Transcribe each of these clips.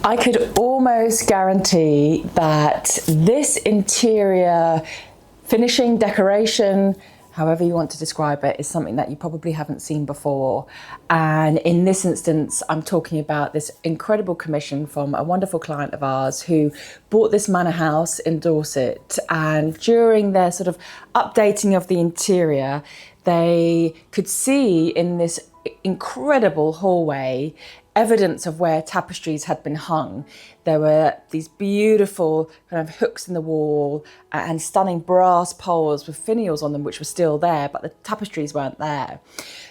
I could almost guarantee that this interior finishing, decoration, however you want to describe it, is something that you probably haven't seen before. And in this instance, I'm talking about this incredible commission from a wonderful client of ours who bought this manor house in Dorset. And during their sort of updating of the interior, they could see in this incredible hallway evidence of where tapestries had been hung. There were these beautiful kind of hooks in the wall and stunning brass poles with finials on them, which were still there, but the tapestries weren't there.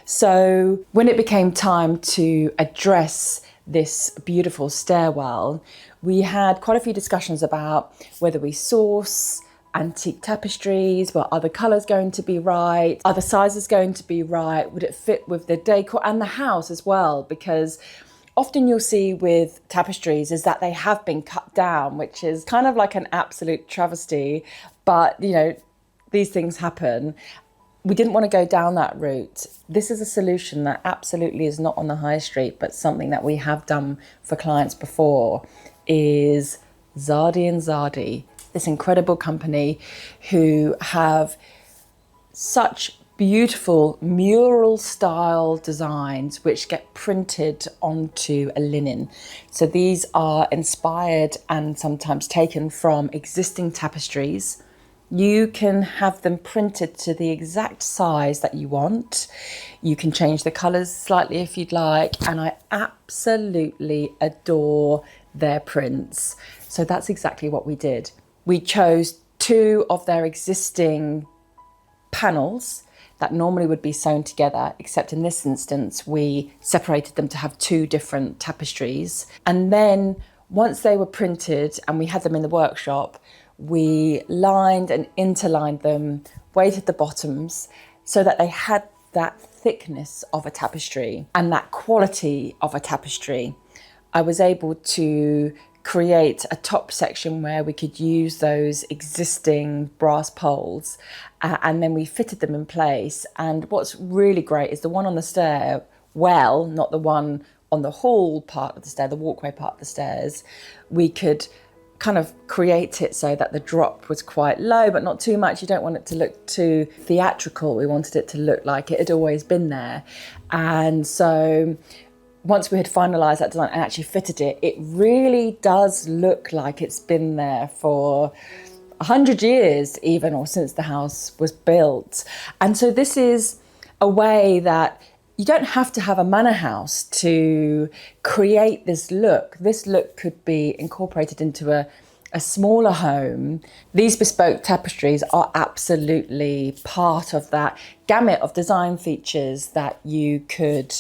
So when it became time to address this beautiful stairwell, we had quite a few discussions about whether we source antique tapestries, were other colours going to be right, are the sizes going to be right, would it fit with the decor and the house as well, because often you'll see with tapestries is that they have been cut down, which is kind of like an absolute travesty, but you know, these things happen. We didn't want to go down that route. This is a solution that absolutely is not on the high street, but something that we have done for clients before, is Zardi Zardi, this incredible company who have such beautiful mural style designs which get printed onto a linen. So these are inspired and sometimes taken from existing tapestries. You can have them printed to the exact size that you want. You can change the colours slightly if you'd like, and I absolutely adore their prints. So that's exactly what we did. We chose 2 of their existing panels that normally would be sewn together, except in this instance, we separated them to have 2 different tapestries. And then once they were printed and we had them in the workshop, we lined and interlined them, weighted the bottoms so that they had that thickness of a tapestry and that quality of a tapestry. I was able to create a top section where we could use those existing brass poles, and then we fitted them in place. And what's really great is the one on the stair, well, not the one on the hall part of the stair, the walkway part of the stairs, we could kind of create it so that the drop was quite low, but not too much. You don't want it to look too theatrical. We wanted it to look like it had always been there. And so once we had finalised that design and actually fitted it, it really does look like it's been there for 100 years even, or since the house was built. And so this is a way that you don't have to have a manor house to create this look. This look could be incorporated into a smaller home. These bespoke tapestries are absolutely part of that gamut of design features that you could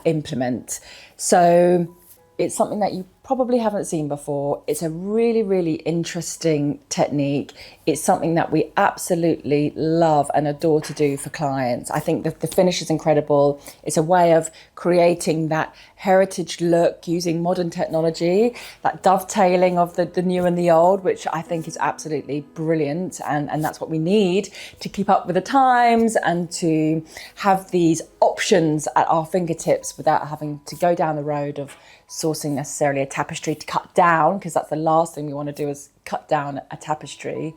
implement. So it's something that you probably haven't seen before. It's a really, really interesting technique. It's something that we absolutely love and adore to do for clients. I think that the finish is incredible. It's a way of creating that heritage look using modern technology, that dovetailing of the new and the old, which I think is absolutely brilliant. And that's what we need to keep up with the times and to have these options at our fingertips without having to go down the road of sourcing necessarily a tapestry to cut down, because that's the last thing we want to do is cut down a tapestry.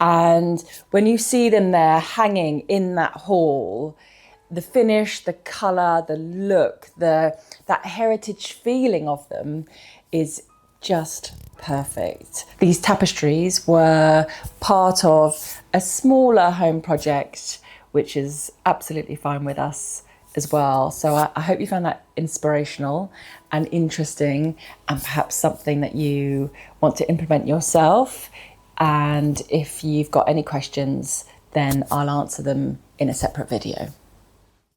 And when you see them there hanging in that hall, the finish, the colour, the look, that heritage feeling of them is just perfect. These tapestries were part of a smaller home project, which is absolutely fine with us as well. So I hope you found that inspirational and interesting, and perhaps something that you want to implement yourself. And if you've got any questions, then I'll answer them in a separate video.